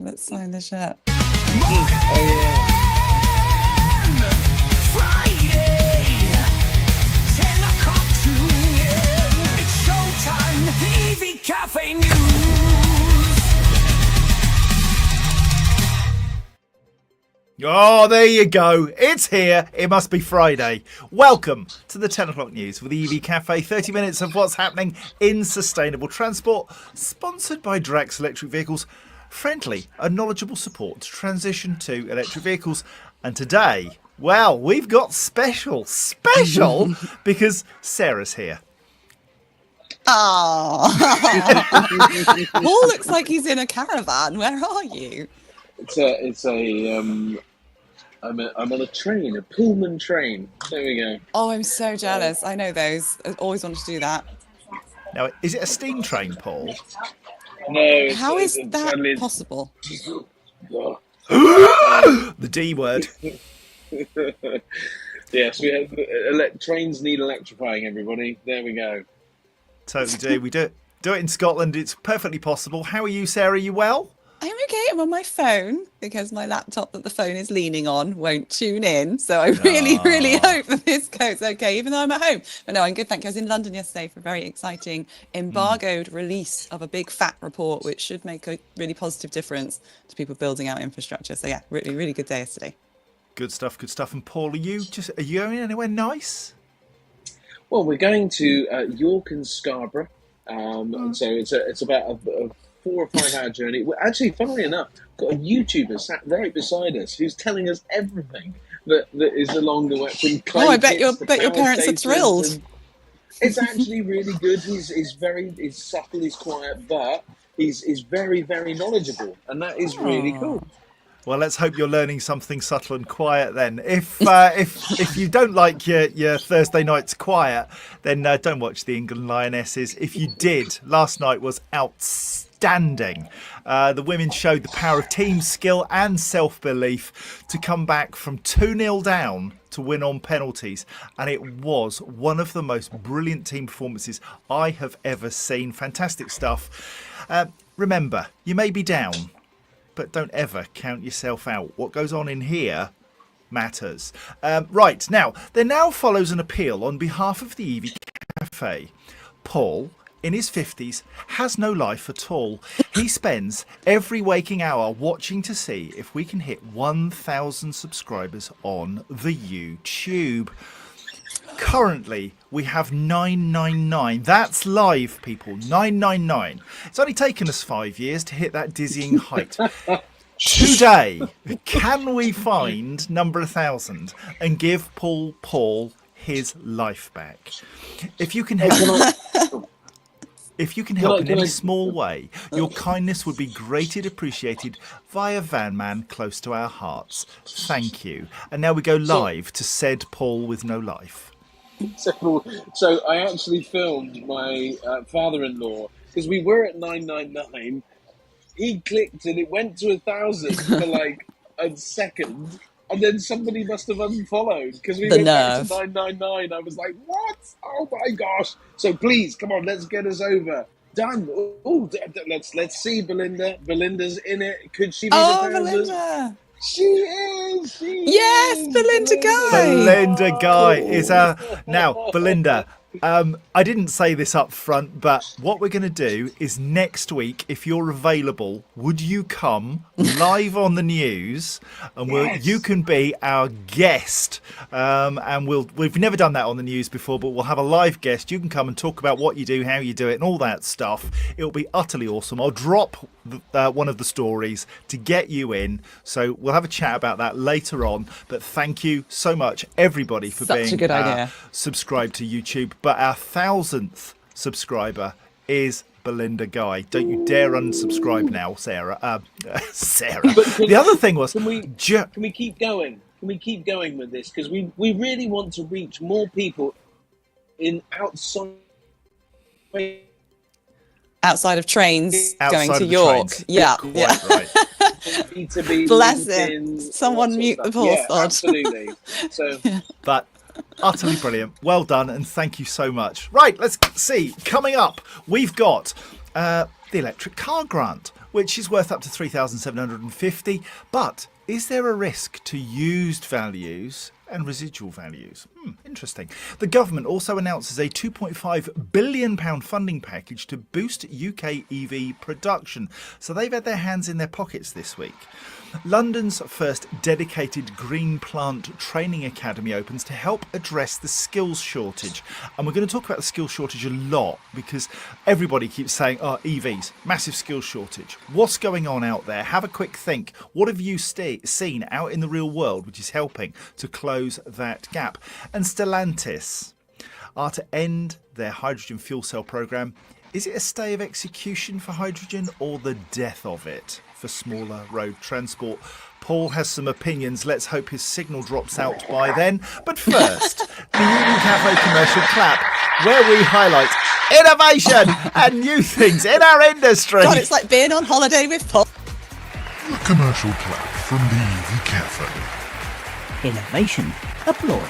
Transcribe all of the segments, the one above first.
Let's sign the shirt. Oh, yeah. Friday, 10 o'clock tune in. It's showtime, the EV Café news. Oh, there you go. It's here. It must be Friday. Welcome to the 10 o'clock news with the EV Café. 30 minutes of what's happening in sustainable transport. Sponsored by Drax Electric Vehicles. Friendly and knowledgeable support to transition to electric vehicles. And today, well, we've got special because Sarah's here. Ah, Paul looks like he's in a caravan. Where are you? I'm on a train, a Pullman train. There we go. Oh, I'm so jealous. I know those. I always wanted to do that. Now, is it a steam train, Paul? No. How is that possible? The D word. Yes, we have trains need electrifying. Everybody, there we go. Totally do. We do it in Scotland. It's perfectly possible. How are you, Sarah? You well? I'm okay. I'm on my phone because my laptop that the phone is leaning on won't tune in. So I really hope that this goes okay, even though I'm at home. But no, I'm good. Thank you. I was in London yesterday for a very exciting embargoed release of a big fat report, which should make a really positive difference to people building out infrastructure. So yeah, really, really good day yesterday. Good stuff. And Paul, are you going anywhere nice? Well, we're going to York and Scarborough. So it's about a 4 or 5 hour journey. Well, actually, funnily enough, got a YouTuber sat right beside us who's telling us everything that is along the way. I bet your parents are thrilled. It's actually really good. He's subtle, he's quiet, but he's very, very knowledgeal, and that is really cool. Well, let's hope you're learning something subtle and quiet then. If you don't like your Thursday nights quiet, then don't watch the England Lionesses. If you did, last night was outstanding. The women showed the power of team skill and self-belief to come back from 2-0 down to win on penalties. And it was one of the most brilliant team performances I have ever seen. Fantastic stuff. Remember, you may be down, but don't ever count yourself out. What goes on in here matters. Right, now, there now follows an appeal on behalf of the EV Café. Paul, in his 50s, has no life at all. He spends every waking hour watching to see if we can hit 1,000 subscribers on the YouTube. Currently, we have 999. That's live, people. 999. It's only taken us 5 years to hit that dizzying height. Today, can we find number 1,000 and give Paul his life back? If you can help, in any small way, your kindness would be greatly appreciated via Van Man close to our hearts. Thank you. And now we go live to said Paul with no life. So I actually filmed my father-in-law because we were at 999. He clicked and it went to 1,000 for like a second, and then somebody must have unfollowed because we went back to 999. I was like, "What? Oh my gosh!" So please, come on, let's get us over. Done. Oh, let's see Belinda. Belinda's in it. Could she be the 1,000? Belinda. She is. Belinda Guy. Belinda Guy is our... Now, Belinda, I didn't say this up front, but what we're going to do is next week, if you're available, would you come live on the news and you can be our guest? And we've never done that on the news before, but we'll have a live guest. You can come and talk about what you do, how you do it, and all that stuff. It'll be utterly awesome. I'll drop one of the stories to get you in, so we'll have a chat about that later on. But thank you so much, everybody, for being a good idea. Subscribed to YouTube. But our 1,000th subscriber is Belinda Guy. Don't you dare unsubscribe now, Sarah. Sarah. The other thing was, can we keep going? Can we keep going with this? Because we really want to reach more people in outside of trains outside going to of York. Trains. Yeah. Right. To be Bless him. Someone mute the poor sod. Absolutely. So, but utterly brilliant. Well done, and thank you so much. Right, let's see. Coming up, we've got the electric car grant. which is worth up to 3,750. But is there a risk to used values and residual values? Interesting. The government also announces a £2.5 billion funding package to boost UK EV production. So they've had their hands in their pockets this week. London's first dedicated green plant training academy opens to help address the skills shortage. And we're going to talk about the skills shortage a lot because everybody keeps saying, EVs, massive skills shortage. What's going on out there? Have a quick think. What have you seen out in the real world which is helping to close that gap? And Stellantis are to end their hydrogen fuel cell programme. Is it a stay of execution for hydrogen or the death of it for smaller road transport? Paul has some opinions. Let's hope his signal drops out by then. But first, the EV Café commercial clap, where we highlight innovation and new things in our industry. God, it's like being on holiday with Paul. The commercial clap from the EV Café. Innovation applauded.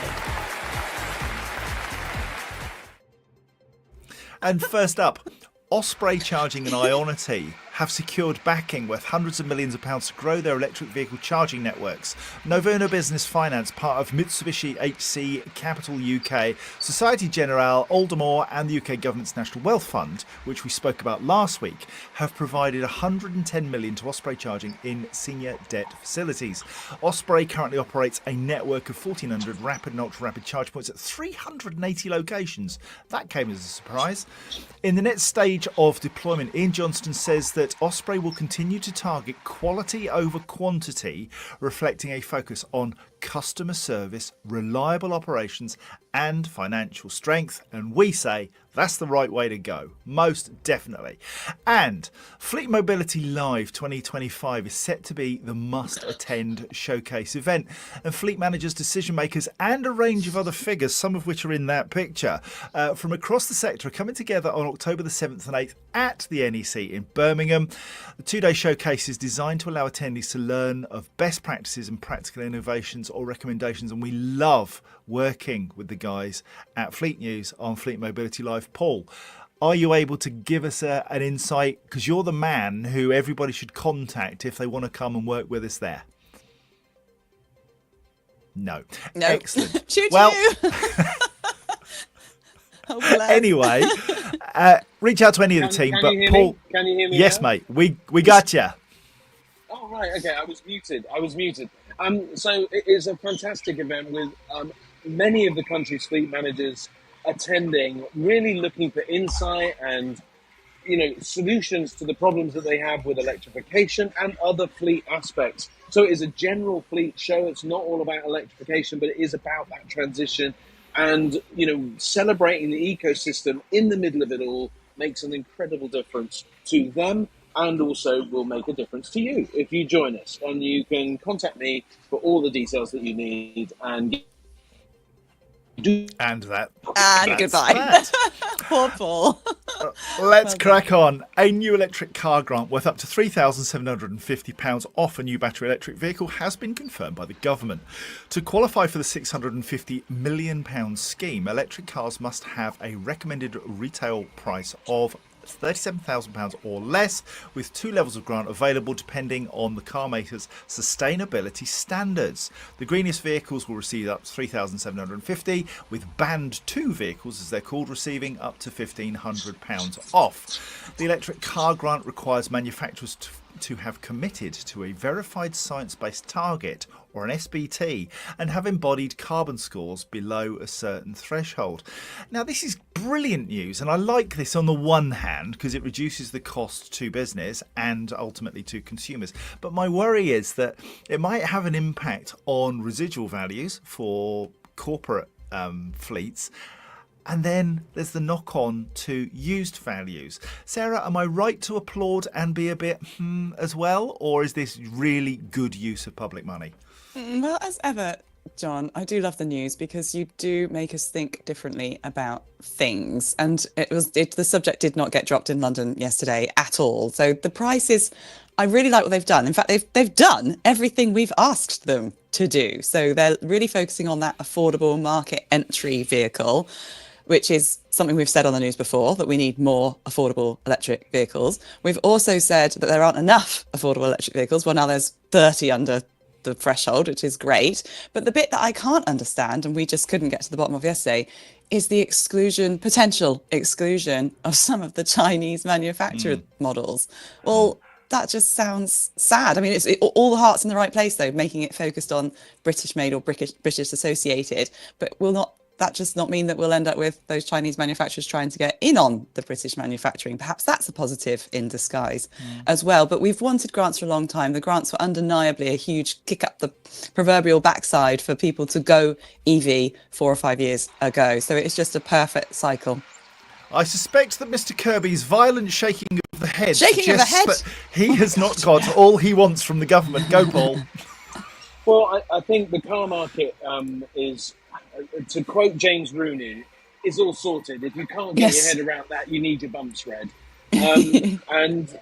And first up, Osprey Charging and Ionity have secured backing worth hundreds of millions of pounds to grow their electric vehicle charging networks. Noverna Business Finance, part of Mitsubishi HC Capital UK, Societe Generale, Aldermore and the UK Government's National Wealth Fund, which we spoke about last week, have provided 110 million to Osprey Charging in senior debt facilities. Osprey currently operates a network of 1,400 rapid and ultra-rapid charge points at 380 locations. That came as a surprise. In the next stage of deployment, Ian Johnston says that Osprey will continue to target quality over quantity, reflecting a focus on customer service, reliable operations and financial strength. And we say that's the right way to go, most definitely. And Fleet Mobility Live 2025 is set to be the must-attend showcase event. And fleet managers, decision makers and a range of other figures, some of which are in that picture, from across the sector are coming together on October the 7th and 8th at the NEC in Birmingham. The two-day showcase is designed to allow attendees to learn of best practices and practical innovations or recommendations, and we love working with the guys at Fleet News on Fleet Mobility Live. Paul, are you able to give us an insight, because you're the man who everybody should contact if they want to come and work with us there? No. Excellent. Should well, you? Oh, bless. Anyway, reach out to any of the team. But Paul, Can you hear me? yes, now? mate, we got you. Oh, right. Okay. I was muted. So it is a fantastic event with many of the country's fleet managers attending, really looking for insight and, solutions to the problems that they have with electrification and other fleet aspects. So it is a general fleet show. It's not all about electrification, but it is about that transition. And, celebrating the ecosystem in the middle of it all makes an incredible difference to them, and also will make a difference to you if you join us. And you can contact me for all the details that you need. And And that's goodbye. that. Poor Paul. Let's crack on. A new electric car grant worth up to £3,750 off a new battery electric vehicle has been confirmed by the government. To qualify for the £650 million scheme, electric cars must have a recommended retail price of £37,000 or less, with two levels of grant available depending on the car maker's sustainability standards. The greenest vehicles will receive up to £3,750, with Band 2 vehicles, as they're called, receiving up to £1,500 off. The electric car grant requires manufacturers to have committed to a verified science-based target, or an SBT, and have embodied carbon scores below a certain threshold. Now, this is brilliant news, and I like this on the one hand because it reduces the cost to business and ultimately to consumers. But my worry is that it might have an impact on residual values for corporate fleets. And then there's the knock-on to used values. Sarah, am I right to applaud and be a bit as well? Or is this really good use of public money? Well, as ever, John, I do love the news because you do make us think differently about things. And the subject did not get dropped in London yesterday at all. So the prices, I really like what they've done. In fact, they've done everything we've asked them to do. So they're really focusing on that affordable market entry vehicle. which is something we've said on the news before, that we need more affordable electric vehicles. We've also said that there aren't enough affordable electric vehicles. Well, now there's 30 under the threshold, which is great. But the bit that I can't understand, and we just couldn't get to the bottom of yesterday, is the potential exclusion of some of the Chinese manufactured models. Well, that just sounds sad. I mean, all the heart's in the right place, though, making it focused on British made or British associated, but will that just not mean that we'll end up with those Chinese manufacturers trying to get in on the British manufacturing? Perhaps that's a positive in disguise as well. But we've wanted grants for a long time. The grants were undeniably a huge kick up the proverbial backside for people to go EV 4 or 5 years ago. So it's just a perfect cycle. I suspect that Mr. Kirby's violent shaking of the head suggests that he has not got all he wants from the government. Go, Paul. Well, I think the car market is, to quote James Rooney, is all sorted. If you can't get your head around that, you need your bum spread. And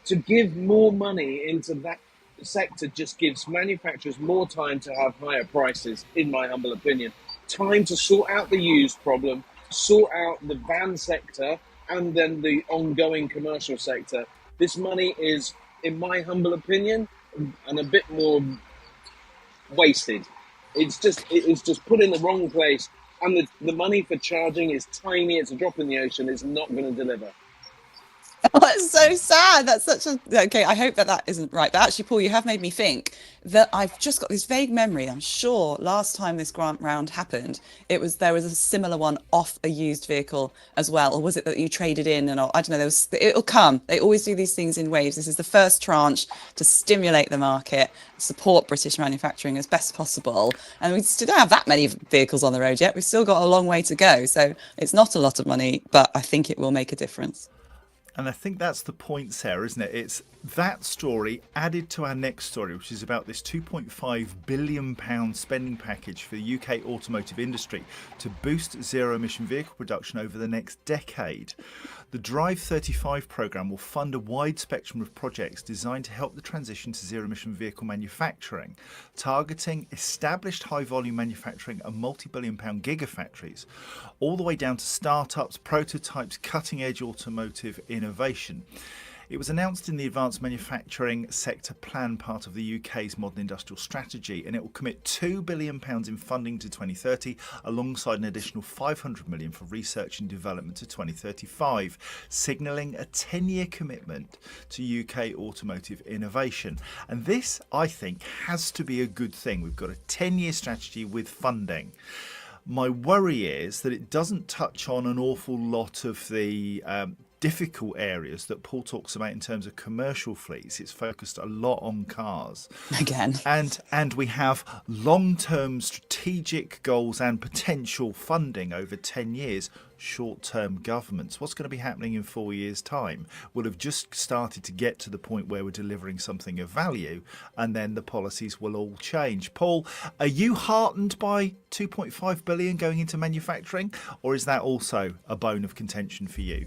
to give more money into that sector just gives manufacturers more time to have higher prices, in my humble opinion. Time to sort out the used problem, sort out the van sector, and then the ongoing commercial sector. This money is, in my humble opinion, and a bit more wasted. It's just put in the wrong place, and the money for charging is tiny. It's a drop in the ocean. It's not going to deliver. Oh, it's so sad. That's such a... Okay, I hope that isn't right. But actually, Paul, you have made me think that I've just got this vague memory. I'm sure last time this grant round happened, there was a similar one off a used vehicle as well. Or was it that you traded in? And I don't know, it'll come. They always do these things in waves. This is the first tranche to stimulate the market, support British manufacturing as best possible. And we still don't have that many vehicles on the road yet. We've still got a long way to go. So it's not a lot of money, but I think it will make a difference. And I think that's the point, Sarah, isn't it? It's that story added to our next story, which is about this £2.5 billion spending package for the UK automotive industry to boost zero-emission vehicle production over the next decade. The Drive 35 programme will fund a wide spectrum of projects designed to help the transition to zero-emission vehicle manufacturing, targeting established high-volume manufacturing and multi-billion-pound gigafactories, all the way down to startups, prototypes, cutting-edge automotive innovation. It was announced in the Advanced Manufacturing Sector Plan, part of the UK's Modern Industrial Strategy, and it will commit £2 billion in funding to 2030, alongside an additional £500 million for research and development to 2035, signalling a 10-year commitment to UK automotive innovation. And this, I think, has to be a good thing. We've got a 10-year strategy with funding. My worry is that it doesn't touch on an awful lot of the difficult areas that Paul talks about in terms of commercial fleets. It's focused a lot on cars. Again. And we have long-term strategic goals and potential funding over 10 years. Short-term governments. What's going to be happening in 4 years' time? We'll have just started to get to the point where we're delivering something of value, and then the policies will all change. Paul, are you heartened by 2.5 billion going into manufacturing, or is that also a bone of contention for you?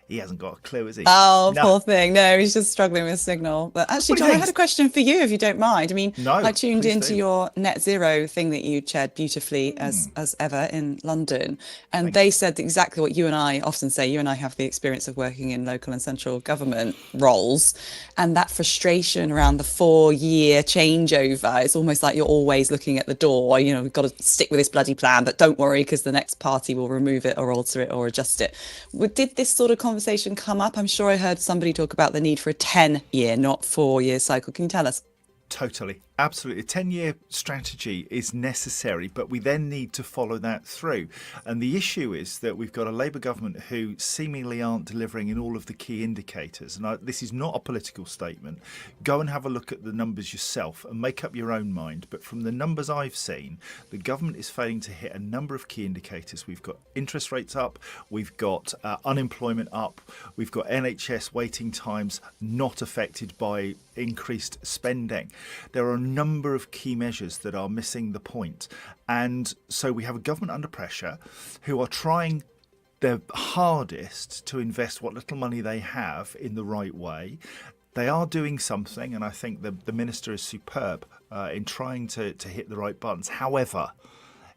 He hasn't got a clue, has he? Oh, No. poor thing. No, he's just struggling with signal. But actually, What do you John, I think? had a question for you, if you don't mind. I mean, No, I tuned please into do. your net zero thing that you chaired beautifully as ever in London. And they said exactly what you and I often say. You and I have the experience of working in local and central government roles. And that frustration around the 4-year changeover, it's almost like you're always looking at the door. You know, we've got to stick with this bloody plan, but don't worry, because the next party will remove it or alter it or adjust it. Did this sort of conversation come up? I'm sure I heard somebody talk about the need for a 10-year, not 4-year cycle. Can you tell us? Totally. Absolutely. A 10-year strategy is necessary, but we then need to follow that through. And the issue is that we've got a Labour government who seemingly aren't delivering in all of the key indicators. And this is not a political statement. Go and have a look at the numbers yourself and make up your own mind. But from the numbers I've seen, the government is failing to hit a number of key indicators. We've got interest rates up, we've got unemployment up, we've got NHS waiting times not affected by increased spending. There are a number of key measures that are missing the point. And so we have a government under pressure who are trying their hardest to invest what little money they have in the right way. They are doing something, and I think the minister is superb in trying to hit the right buttons. However,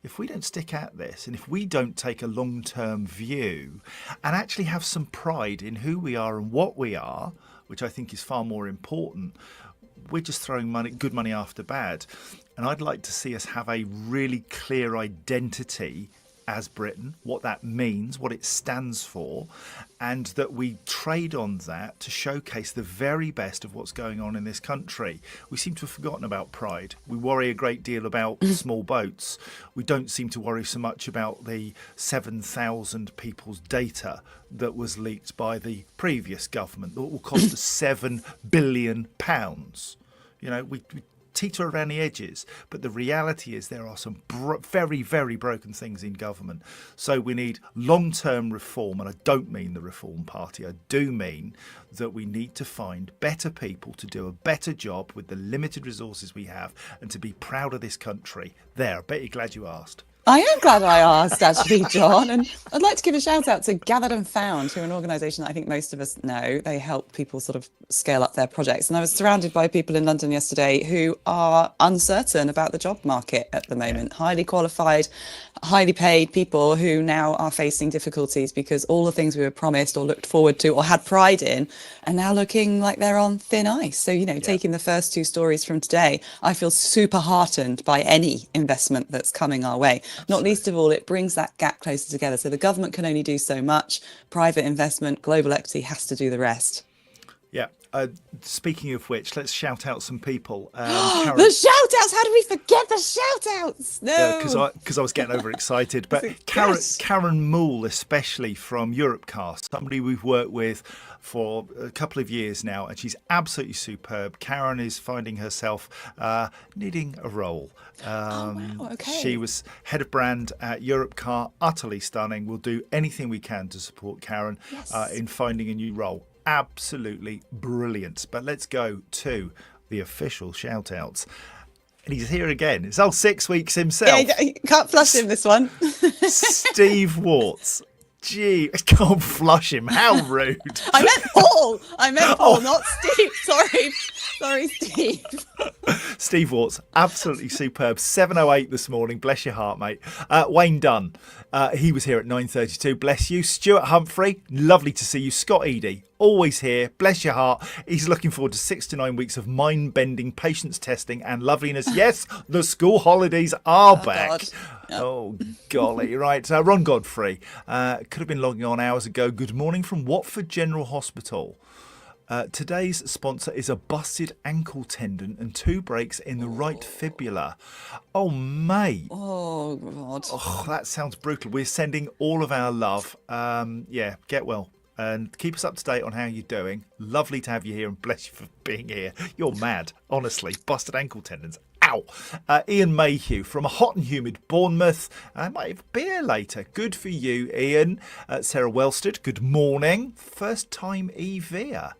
if we don't stick at this, and if we don't take a long-term view and actually have some pride in who we are and what we are, which I think is far more important, we're just throwing good money after bad. And I'd like to see us have a really clear identity as Britain, what that means, what it stands for, and that we trade on that to showcase the very best of what's going on in this country. We seem to have forgotten about pride. We worry a great deal about small boats. We don't seem to worry so much about the 7,000 people's data that was leaked by the previous government that will cost us £7 billion. You know, we teeter around the edges, but the reality is there are some very, very broken things in government. So we need long-term reform, and I don't mean the Reform Party. I do mean that we need to find better people to do a better job with the limited resources we have and to be proud of this country. There, I bet you're glad you asked. I am glad I asked, actually, John. And I'd like to give a shout out to Gathered and Found, who are an organisation that I think most of us know. They help people sort of scale up their projects. And I was surrounded by people in London yesterday who are uncertain about the job market at the moment. Highly qualified, highly paid people who now are facing difficulties because all the things we were promised or looked forward to or had pride in are now looking like they're on thin ice. So, you know, taking the first two stories from today, I feel super heartened by any investment that's coming our way. Not least of all, it brings that gap closer together. So the government can only do so much. Private investment, global equity has to do the rest. Yeah. Speaking of which, let's shout out some people. Karen... The shout outs! How did we forget the shout outs? No. Because I was getting overexcited. But Karen Moole, especially from Europecast, somebody we've worked with for a couple of years now, and she's absolutely superb. Karen is finding herself needing a role. Okay. She was head of brand at Europcar, utterly stunning. We'll do anything we can to support Karen in finding a new role. Absolutely brilliant. But let's go to the official shout outs. And he's here again. It's 6 weeks himself. Yeah, you can't flush him this one. Steve Warts. Gee, I can't flush him. How rude. I meant Paul, not Steve. Sorry, Steve. Steve Warts, absolutely superb. 7:08 this morning. Bless your heart, mate. Wayne Dunn, he was here at 9:32. Bless you. Stuart Humphrey, lovely to see you. Scott Eady, always here. Bless your heart. He's looking forward to 6 to 9 weeks of mind-bending patience testing and loveliness. Yes, the school holidays are back. God. Yep. Oh, golly. Right. Ron Godfrey, could have been logging on hours ago. Good morning from Watford General Hospital. Today's sponsor is a busted ankle tendon and 2 breaks in the right fibula. Oh, mate. Oh, God. Oh, that sounds brutal. We're sending all of our love. Yeah, get well. And keep us up to date on how you're doing. Lovely to have you here, and bless you for being here. You're mad, honestly. Busted ankle tendons. Ow. Ian Mayhew from a hot and humid Bournemouth. I might have a beer later. Good for you, Ian. Sarah Wellstead, good morning. First time EVer.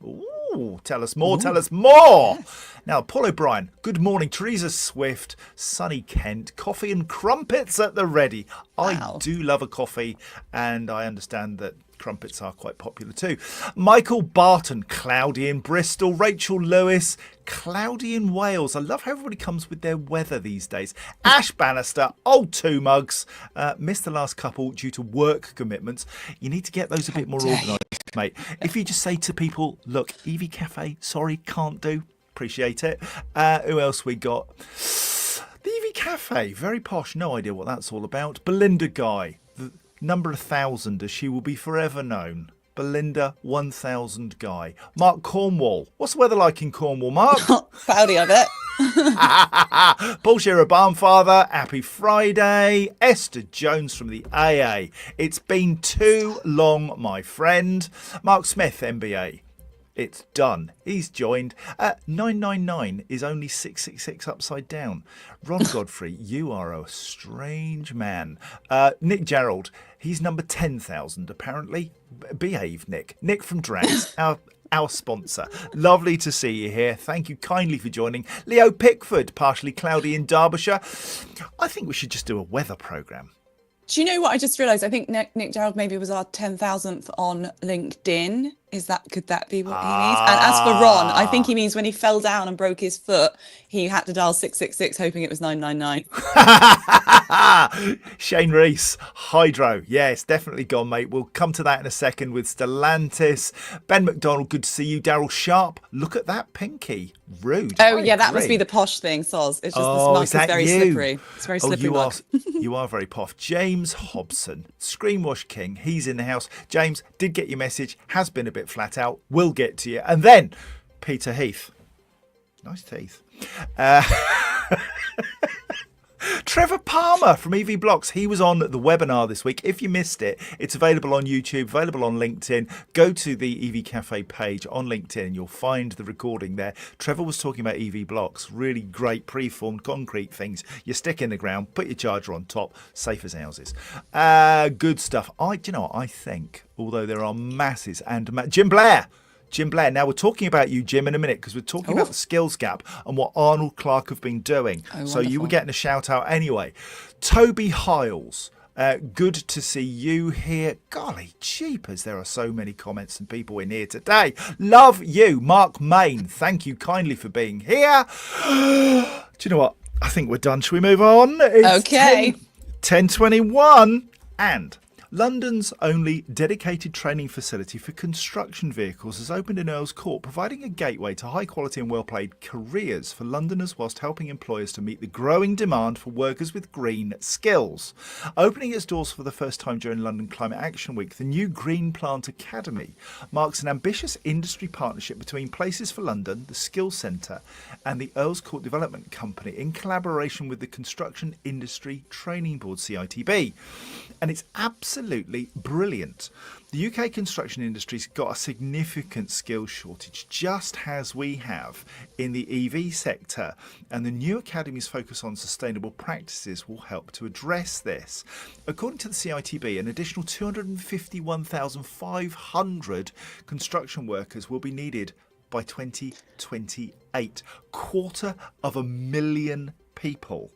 Ooh, tell us more, tell us more. Yes. Now, Paul O'Brien, good morning. Teresa Swift, Sunny Kent, coffee and crumpets at the ready. Wow. I do love a coffee, and I understand that crumpets are quite popular too. Michael Barton, cloudy in Bristol. Rachel Lewis, cloudy in Wales. I love how everybody comes with their weather these days. Ash Bannister, old 2 mugs. Missed the last couple due to work commitments. You need to get those a bit more organised, mate. If you just say to people, look, EV Café, sorry, can't do. Appreciate it. Who else we got? The EV Café, very posh. No idea what that's all about. Belinda Guy. Number 1,000, as she will be forever known. Belinda 1000 Guy. Mark Cornwall. What's the weather like in Cornwall, Mark? Cloudy, I bet. Paul Shearer Barnfather, happy Friday. Esther Jones from the AA. It's been too long, my friend. Mark Smith, MBA. It's done. He's joined. 999 is only 666 upside down. Ron Godfrey, you are a strange man. Nick Gerald, he's number 10,000 apparently. Behave, Nick. Nick from Drags, our sponsor. Lovely to see you here. Thank you kindly for joining. Leo Pickford, partially cloudy in Derbyshire. I think we should just do a weather programme. Do you know what I just realised? I think Nick Gerald maybe was our 10,000th on LinkedIn. Could that be what he means? And as for Ron, I think he means when he fell down and broke his foot, he had to dial 666, hoping it was 999. Shane Reese, Hydro. Yeah, it's definitely gone, mate. We'll come to that in a second with Stellantis. Ben McDonald, good to see you. Daryl Sharp, look at that pinky. Rude. Oh, I yeah, that must agree. be the posh thing, Soz. It's just Oh, this is mug that is very you? slippery. It's very slippery you mug. you are very posh. James Hobson, Screenwash King. He's in the house. James, did get your message. Has been a bit flat out. We'll get to you. And then Peter Heath. Nice teeth. Trevor Palmer from EV Blocks. He was on the webinar this week. If you missed it, it's available on YouTube, available on LinkedIn. Go to the EV Café page on LinkedIn and you'll find the recording there. Trevor was talking about EV Blocks, really great preformed concrete things. You stick in the ground, put your charger on top, safe as houses. Good stuff. I think, although there are masses and Jim Blair. Now, we're talking about you, Jim, in a minute, because we're talking about the skills gap and what Arnold Clark have been doing. So you were getting a shout out anyway. Toby Hiles, good to see you here. Golly jeepers, there are so many comments and people in here today. Love you. Mark Main, thank you kindly for being here. Do you know what? I think we're done. Shall we move on? It's Okay. 10:21 and London's only dedicated training facility for construction vehicles has opened in Earl's Court, providing a gateway to high-quality and well-paid careers for Londoners whilst helping employers to meet the growing demand for workers with green skills. Opening its doors for the first time during London Climate Action Week, the new Green Plant Academy marks an ambitious industry partnership between Places for London, the Skills Centre and the Earl's Court Development Company in collaboration with the Construction Industry Training Board, CITB. And it's absolutely brilliant. The UK construction industry's got a significant skills shortage, just as we have in the EV sector, and the new academy's focus on sustainable practices will help to address this. According to the CITB, an additional 251,500 construction workers will be needed by 2028. 250,000 people.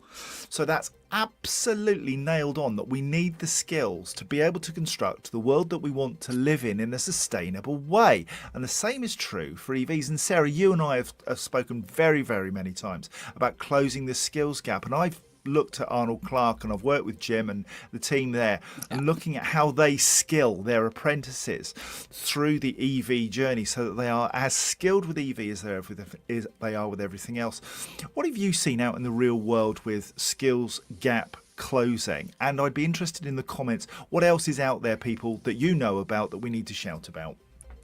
So that's absolutely nailed on, that we need the skills to be able to construct the world that we want to live in a sustainable way. And the same is true for EVs. And Sarah, you and I have spoken very, very many times about closing the skills gap. And I've looked at Arnold Clark and I've worked with Jim and the team there and looking at how they skill their apprentices through the EV journey so that they are as skilled with EV as they are with everything else. What have you seen out in the real world with skills gap closing? And I'd be interested in the comments. What else is out there, people, that you know about that we need to shout about?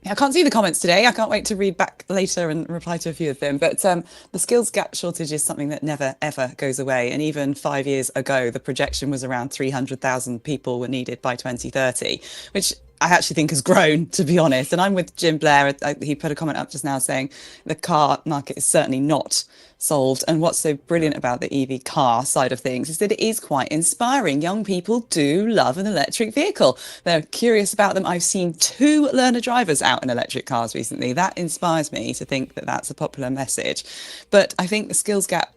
I can't see the comments today. I can't wait to read back later and reply to a few of them. But the skills gap shortage is something that never, ever goes away. And even 5 years ago, the projection was around 300,000 people were needed by 2030, which I actually think has grown, to be honest. And I'm with Jim Blair. He put a comment up just now saying the car market is certainly not solved. And what's so brilliant about the EV car side of things is that it is quite inspiring. Young people do love an electric vehicle. They're curious about them. I've seen 2 learner drivers out in electric cars recently. That inspires me to think that that's a popular message. But I think the skills gap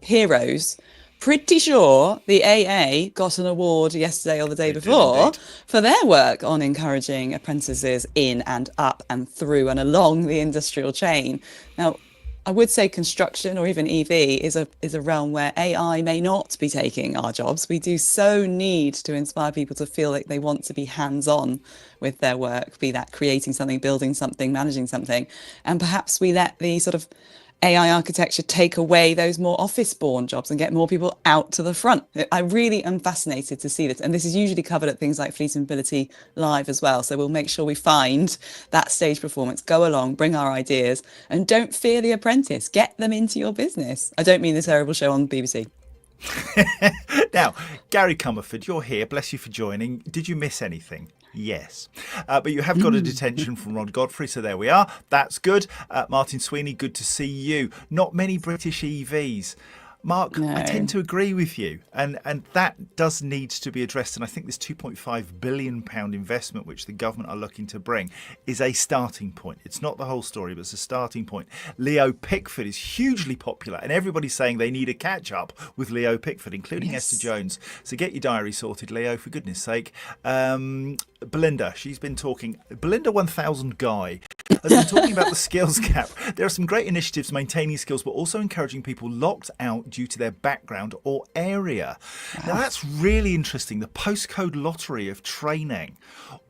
heroes, pretty sure the AA got an award yesterday or the day before for their work on encouraging apprentices in and up and through and along the industrial chain. Now, I would say construction or even EV is a realm where AI may not be taking our jobs. We do so need to inspire people to feel like they want to be hands-on with their work, be that creating something, building something, managing something. And perhaps we let the sort of AI architecture take away those more office-born jobs and get more people out to the front. I really am fascinated to see this. And this is usually covered at things like Fleet and Mobility Live as well. So we'll make sure we find that stage performance, go along, bring our ideas, and don't fear the apprentice. Get them into your business. I don't mean the terrible show on BBC. Now, Gary Comerford, you're here. Bless you for joining. Did you miss anything? Yes. But you have got a detention from Ron Godfrey, so there we are. That's good. Martin Sweeney, good to see you. Not many British EVs. Mark, I No. tend to agree with you, and that does need to be addressed. And I think this £2.5 billion investment, which the government are looking to bring, is a starting point. It's not the whole story, but it's a starting point. Leo Pickford is hugely popular, and everybody's saying they need a catch up with Leo Pickford, including Yes. Esther Jones. So get your diary sorted, Leo, for goodness sake. Belinda, she's been talking. Belinda 1000 Guy has been talking about the skills gap. There are some great initiatives maintaining skills, but also encouraging people locked out due to their background or area. Now, that's really interesting. The postcode lottery of training.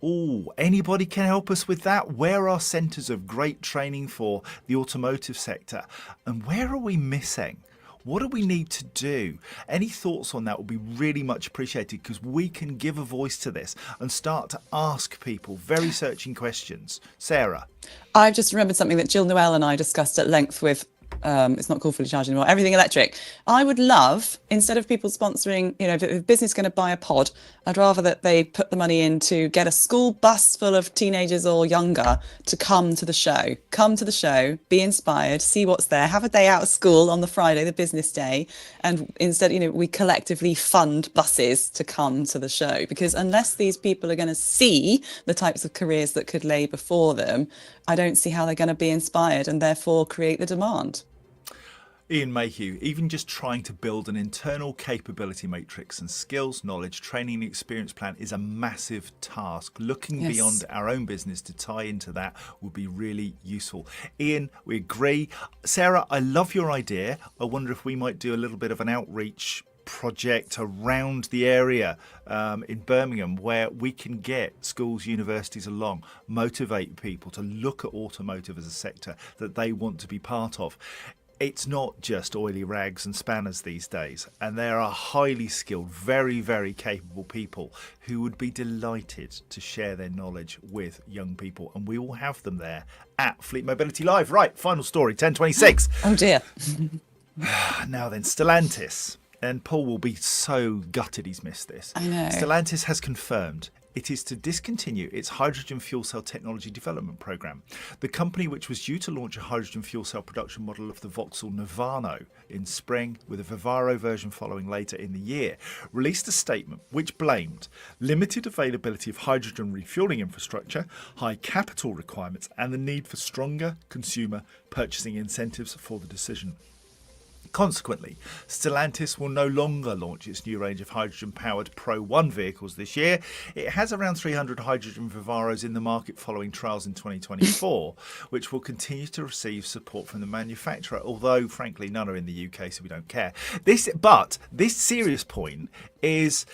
Oh, anybody can help us with that? Where are centres of great training for the automotive sector? And where are we missing? What do we need to do? Any thoughts on that would be really much appreciated, because we can give a voice to this and start to ask people very searching questions. Sarah? I've just remembered something that Jill Noel and I discussed at length with, it's not called Fully Charged anymore, Everything Electric. I would love, instead of people sponsoring, if a business is going to buy a pod, I'd rather that they put the money in to get a school bus full of teenagers or younger to come to the show. Come to the show, be inspired, see what's there, have a day out of school on the Friday, the business day. And instead, we collectively fund buses to come to the show. Because unless these people are going to see the types of careers that could lay before them, I don't see how they're going to be inspired and therefore create the demand. Ian Mayhew, even just trying to build an internal capability matrix and skills, knowledge, training and experience plan is a massive task. Looking Yes. beyond our own business to tie into that would be really useful. Ian, we agree. Sarah, I love your idea. I wonder if we might do a little bit of an outreach project around the area in Birmingham, where we can get schools, universities along, motivate people to look at automotive as a sector that they want to be part of. It's not just oily rags and spanners these days, and there are highly skilled, very, very capable people who would be delighted to share their knowledge with young people, and we will have them there at Fleet Mobility Live. Right, final story, 10:26. Oh dear. Now then, Stellantis. And Paul will be so gutted he's missed this. I know. Stellantis has confirmed it is to discontinue its hydrogen fuel cell technology development program. The company, which was due to launch a hydrogen fuel cell production model of the Vauxhall Navano in spring, with a Vivaro version following later in the year, released a statement which blamed limited availability of hydrogen refueling infrastructure, high capital requirements, and the need for stronger consumer purchasing incentives for the decision. Consequently, Stellantis will no longer launch its new range of hydrogen-powered Pro 1 vehicles this year. It has around 300 hydrogen Vivaros in the market following trials in 2024, which will continue to receive support from the manufacturer, although, frankly, none are in the UK, so we don't care. This serious point is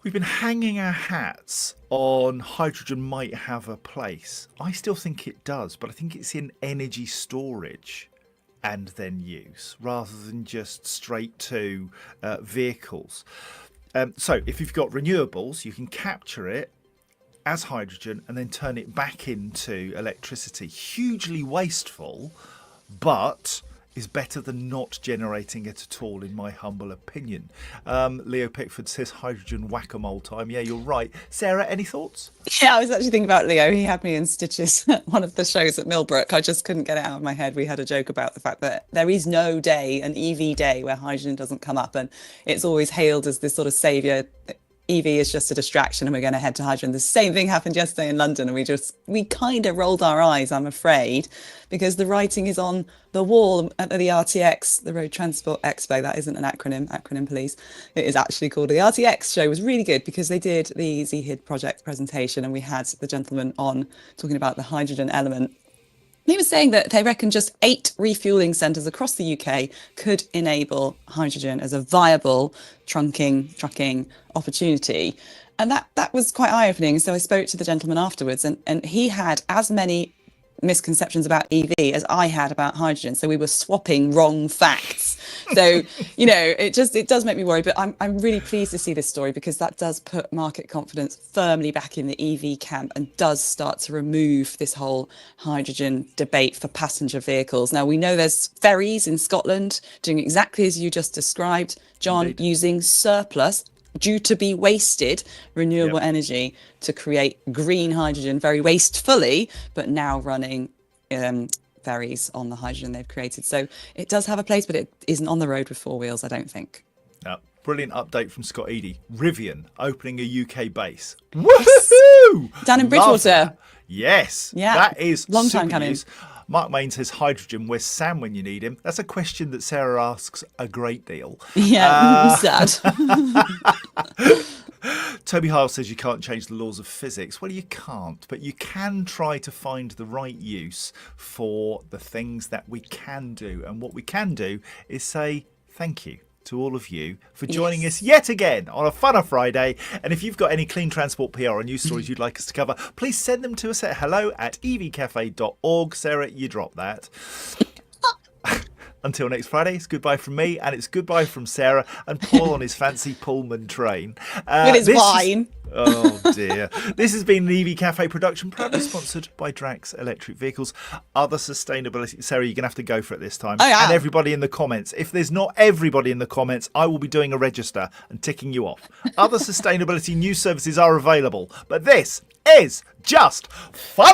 we've been hanging our hats on hydrogen might have a place. I still think it does, but I think it's in energy storage and then use, rather than just straight to vehicles. So if you've got renewables, you can capture it as hydrogen and then turn it back into electricity. Hugely wasteful, but is better than not generating it at all, in my humble opinion. Leo Pickford says hydrogen whack-a-mole time. Yeah, you're right. Sarah, any thoughts? Yeah, I was actually thinking about Leo. He had me in stitches at one of the shows at Millbrook. I just couldn't get it out of my head. We had a joke about the fact that there is no day, an EV day, where hydrogen doesn't come up. And it's always hailed as this sort of saviour. EV is just a distraction and we're going to head to hydrogen. The same thing happened yesterday in London, and we kind of rolled our eyes, I'm afraid, because the writing is on the wall at the RTX, the Road Transport Expo. That isn't an acronym please. It is actually called the RTX show. It was really good because they did the ZHID project presentation, and we had the gentleman on talking about the hydrogen element. He was saying that they reckon just 8 refueling centres across the UK could enable hydrogen as a viable trucking opportunity. And that was quite eye-opening. So I spoke to the gentleman afterwards, and he had as many misconceptions about EV as I had about hydrogen. So we were swapping wrong facts. So, it does make me worry, but I'm really pleased to see this story, because that does put market confidence firmly back in the EV camp and does start to remove this whole hydrogen debate for passenger vehicles. Now, we know there's ferries in Scotland doing exactly as you just described, John, Indeed. using surplus due to be wasted renewable energy to create green hydrogen very wastefully, but now running ferries on the hydrogen they've created. So it does have a place, but it isn't on the road with four wheels, I don't think. Brilliant update from Scott Eady. Rivian opening a UK base. Woohoo! Down in Love Bridgewater. that. Yes. Yeah. That is Long super time coming. news. Mark Main says hydrogen. Where's Sam when you need him? That's a question that Sarah asks a great deal. Yeah, sad. Toby Hile says you can't change the laws of physics. Well, you can't, but you can try to find the right use for the things that we can do. And what we can do is say thank you to all of you for joining us yet again on a Funner Friday. And if you've got any clean transport PR or news stories you'd like us to cover, please send them to us at hello@evcafe.org. Sarah, you drop that. Until next Friday, it's goodbye from me, and it's goodbye from Sarah and Paul on his fancy Pullman train. With his wine. Oh dear. This has been the EV Café production, proudly sponsored by Drax Electric Vehicles. Other sustainability... Sarah, you're going to have to go for it this time. Oh, yeah. And everybody in the comments. If there's not everybody in the comments, I will be doing a register and ticking you off. Other sustainability news services are available, but this is just funner!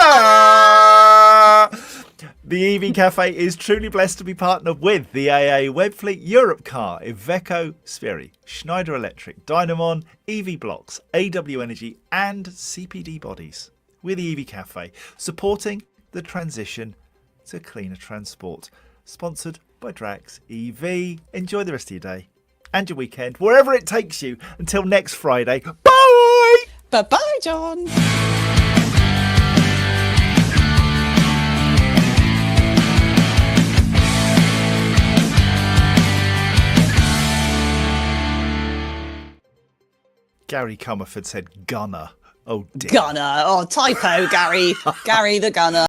The EV Café is truly blessed to be partnered with the AA, Webfleet, Europcar, Iveco, Spheri, Schneider Electric, Dynamon, EV Blocks, AW Energy and CPD Bodies. We're the EV Café, supporting the transition to cleaner transport. Sponsored by Drax EV. Enjoy the rest of your day and your weekend, wherever it takes you. Until next Friday. Bye! Bye-bye, John. Gary Comerford said gunner. Oh dear. Gunner. Oh, typo, Gary. Gary the gunner.